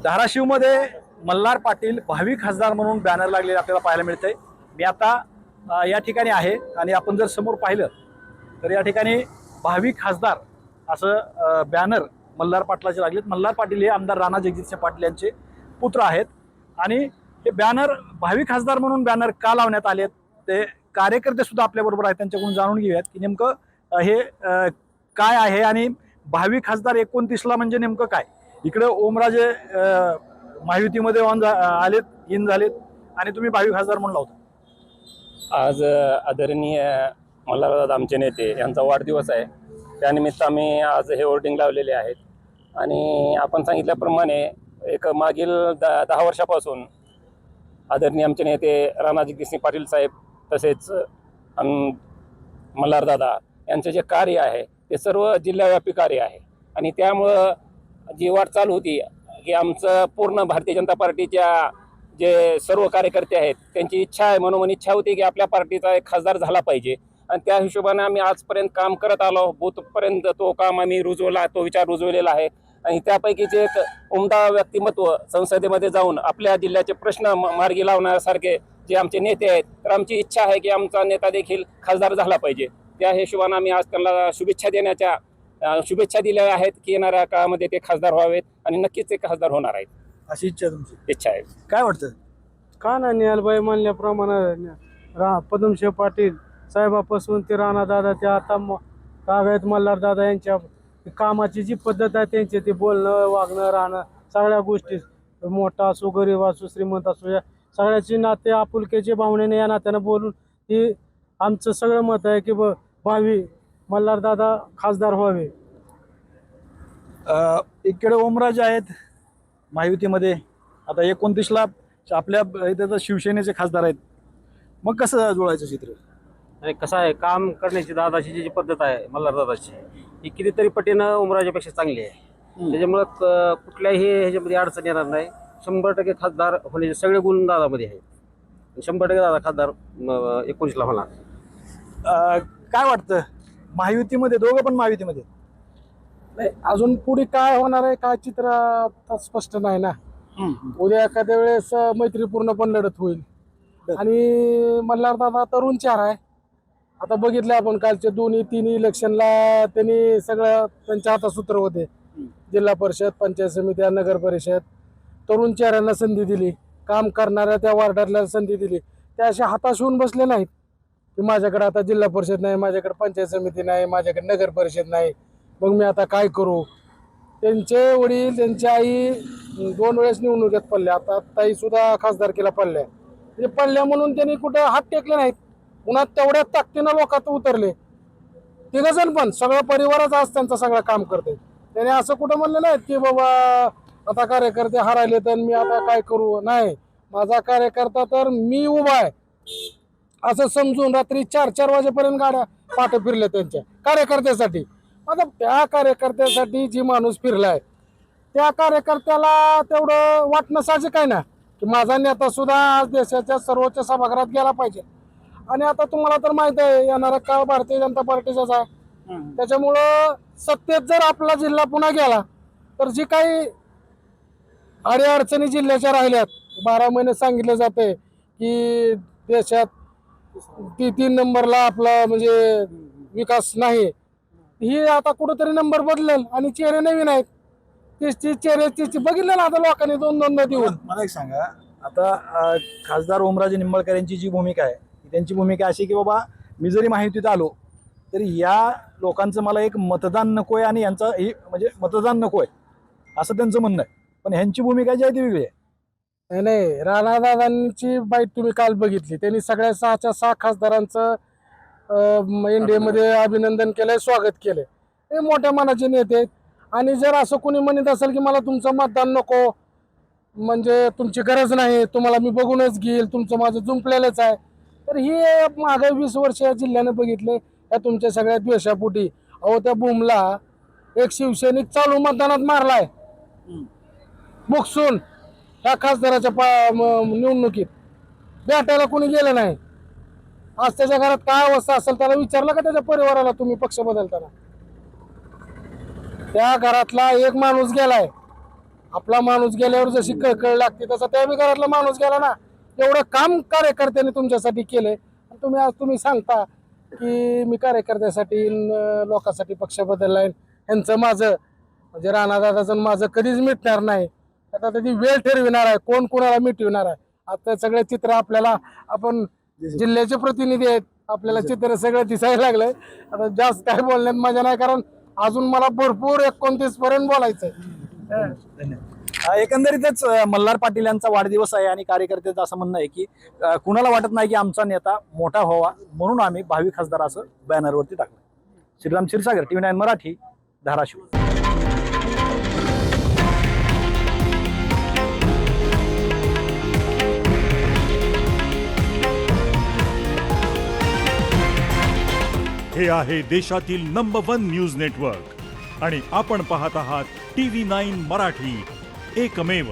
धाराशिवमध्ये मल्हार पाटील भावी खासदार म्हणून बॅनर लागलेले आपल्याला पाहायला मिळतंय। मी आता या ठिकाणी आहे आणि आपण जर समोर पाहिलं तर या ठिकाणी भावी खासदार असं बॅनर मल्हार पाटलाचे लागलेत। मल्हार पाटील हे आमदार राणा जगजितसिंह पाटील यांचे पुत्र आहेत आणि हे बॅनर भावी खासदार म्हणून बॅनर का लावण्यात आलेत ते कार्यकर्ते सुद्धा आपल्याबरोबर आहेत, त्यांच्याकडून जाणून घेऊयात की नेमकं हे काय आहे आणि भावी खासदार 29ला म्हणजे नेमकं काय। इकडे ओमराजे महायुतीमध्ये इन झालेत आणि तुम्ही भावी खासदार म्हणून लावता। आज आदरणीय मल्हारदादा आमचे नेते यांचा वाढदिवस आहे, त्यानिमित्त आम्ही आज हे होर्डिंग लावलेले आहेत। आणि आपण सांगितल्याप्रमाणे एक मागील 10 वर्षापासून आदरणीय आमचे नेते राणा जगजितसिंह पाटील साहेब तसेच मल्हारदादा यांचं जे कार्य आहे ते सर्व जिल्हाव्यापी कार्य आहे आणि त्यामुळं जी वाटचाल होती की आमचं पूर्ण भारतीय जनता पार्टीच्या जे सर्व कार्यकर्ते आहेत त्यांची इच्छा आहे, मनोमन इच्छा होती की आपल्या पार्टीचा एक खासदार झाला पाहिजे आणि त्या हिशोबाने आम्ही आजपर्यंत काम करत आलो। बूथपर्यंत तो काम आम्ही रुजवला, तो विचार रुजवलेला आहे आणि त्यापैकीचे एक उमदा व्यक्तिमत्व संसदेमध्ये जाऊन आपल्या जिल्ह्याचे प्रश्न मार्गी लावण्यासारखे जे आमचे नेते आहेत, तर आमची इच्छा आहे की आमचा नेता देखील खासदार झाला पाहिजे। त्या हिशोबाने आम्ही आज त्यांना शुभेच्छा दिल्या आहेत की येणाऱ्या काळामध्ये ते खासदार व्हावेत आणि नक्कीच ते खासदार होणार आहेत अशी इच्छा तुमची इच्छा आहे। काय वाटतं? का नाही निहालबाई म्हणल्याप्रमाणे पद्मसिंह पाटील साहेबापासून ते राणादादा ते आता ताब्यात मल्हारदादा यांच्या कामाची जी पद्धत आहे त्यांचे ते बोलणं वागणं राहणं सगळ्या गोष्टी मोठा असो गरीब असो श्रीमंत असो या सगळ्याची नाते आपुलकीच्या भावनेने या नात्यानं बोलून ही आमचं सगळं मत आहे की भावी मल्हारदादा खासदार व्हावे। इकडे ओमराजे आहेत महायुतीमध्ये, आता 29ला आपल्या इथे तर शिवसेनेचे खासदार आहेत, मग कसं जुळायचं चित्र? आणि कसं आहे काम करण्याची दादाची जी पद्धत आहे मल्हारदादाची ही कितीतरी पटीनं उमराजापेक्षा चांगली आहे। त्याच्यामुळं कुठल्याही ह्याच्यामध्ये अडचण येणार नाही। 100% खासदार होण्याचे सगळे गुण दादामध्ये आहेत। 100% दादा खासदार 19ला होणार। काय वाटतं महायुतीमध्ये, दोघं पण महायुतीमध्ये? नाही अजून पुढे काय होणार आहे काय चित्र आता स्पष्ट नाही ना। उद्या एखाद्या वेळेस मैत्रीपूर्ण पण लढत होईल आणि मल्हारदादा तरुण चार आहे। आता बघितलं आपण कालचे तिन्ही इलेक्शनला त्यांनी सगळं त्यांच्या हातात सूत्र होते, जिल्हा परिषद पंचायत समित्या नगर परिषद तरुण चेहऱ्यांना संधी दिली, काम करणाऱ्या त्या वार्डातल्या संधी दिली। त्या अशा हाताश होऊन बसले नाहीत की माझ्याकडे आता जिल्हा परिषद नाही, माझ्याकडे पंचायत समिती नाही, माझ्याकडे नगर परिषद नाही, मग मी आता काय करू। त्यांचे वडील त्यांची आई 2 वेळेस निवडणुकीत पडल्या, आता ताई सुद्धा खासदारकीला पडल्या, म्हणजे पडल्या म्हणून त्यांनी कुठं हात टेकले नाहीत, पुन्हा तेवढ्या ताकदीनं लोकात उतरले। 3 जण पण सगळं परिवारच आज त्यांचं सगळं काम करते। त्याने असं कुठं म्हणलं नाही की बाबा आता कार्यकर्ते हरायले तर मी आता काय करू, नाही माझा कार्यकर्ता तर मी उभा आहे असं समजून रात्री 4-4 वाजेपर्यंत गाड्या पाठ फिरल्या त्यांच्या कार्यकर्त्यासाठी। आता त्या कार्यकर्त्यासाठी जी माणूस फिरलाय त्या कार्यकर्त्याला तेवढं वाटणं साहजिक आहे ना की माझा नेता सुद्धा आज देशाच्या सर्वोच्च सभागृहात गेला पाहिजे। आणि आता तुम्हाला तर माहित आहे येणारा काळ भारतीय जनता पार्टीचाच आहे, त्याच्यामुळं सत्तेत जर आपला जिल्हा पुन्हा गेला तर जी काही अडीअडचणी जिल्ह्याच्या राहिल्यात, 12 महिने सांगितले जाते की देशात 3 नंबरला आपला म्हणजे विकास नाही, ही आता कुठेतरी नंबर बदलेल आणि चेहरे नवीन आहेत, तीच चेहरे बघितले ना आता लोकांनी 2-2 देऊन। मला एक सांगा, आता खासदार ओमराजे निंबाळकर यांची जी भूमिका आहे त्यांची भूमिका अशी की बाबा मी जरी माहितीत आलो तरी या लोकांचं मला एक मतदान नकोय आणि यांचं म्हणजे मतदान नकोय असं त्यांचं म्हणणं आहे, पण ह्यांची भूमिका जी आहे ती वेगळी आहे। नाही राणादादांची बाईट तुम्ही काल बघितली, त्यांनी सगळ्या 6च्या 6 खासदारांचं इंडियामध्ये अभिनंदन केलंय, स्वागत केलंय। हे मोठ्या मनाचे नेते आहेत आणि जर असं कोणी म्हणत असेल की मला तुमचं मतदान नको म्हणजे तुमची गरज नाही, तुम्हाला मी बघूनच घेईल, तुमचं माझं जुंपलेलंच आहे, तर ही मागं 20 वर्ष या जिल्ह्यानं बघितले या तुमच्या सगळ्या द्वेषापोटी। अहो त्या भूमला एक शिवसैनिक चालू मतदानात मारलाय बुकसून, ह्या खासदाराच्या निवडणुकीत भेटायला कोणी गेलं नाही। आज त्याच्या घरात काय अवस्था असेल त्याला विचारलं का त्याच्या परिवाराला तुम्ही पक्ष बदलताना? त्या घरातला एक माणूस गेलाय आपला माणूस गेल्यावर जशी कळकळ लागते तसा त्या बी घरातला माणूस गेला ना, एवढं काम कार्यकर्त्यांनी तुमच्यासाठी केलंय. तुम्ही आज तुम्ही सांगता की मी कार्यकर्त्यासाठी लोकांसाठी पक्ष बदललाय, ह्यांचं माझं म्हणजे राणादादाचं माझं कधीच मिटणार नाही. आता त्याची वेळ ठरविणार आहे कोण कोणाला मिटविणार आहे. आता सगळे चित्र आपल्याला, आपण जिल्ह्याचे प्रतिनिधी आहेत, आपल्याला चित्र सगळं दिसायला लागलंय. आता जास्त काय बोलण्यात मजा नाही, कारण अजून मला भरपूर 29 पर्यंत बोलायचंय. एकंदरीतच मल्हार पाटील यांचा वाढदिवस आहे आणि कार्यकर्त्याचं असं म्हणणं आहे की कुणाला वाटत नाही की आमचा नेता मोठा व्हावा, म्हणून आम्ही भावी खासदार असं बॅनरवरती टाकलं. श्रीराम क्षीरसागर, TV9 मराठी, धाराशिव. हे आहे देशातील नंबर 1 न्यूज नेटवर्क आणि आपण पाहत आहात TV9 मराठी, एकमेव.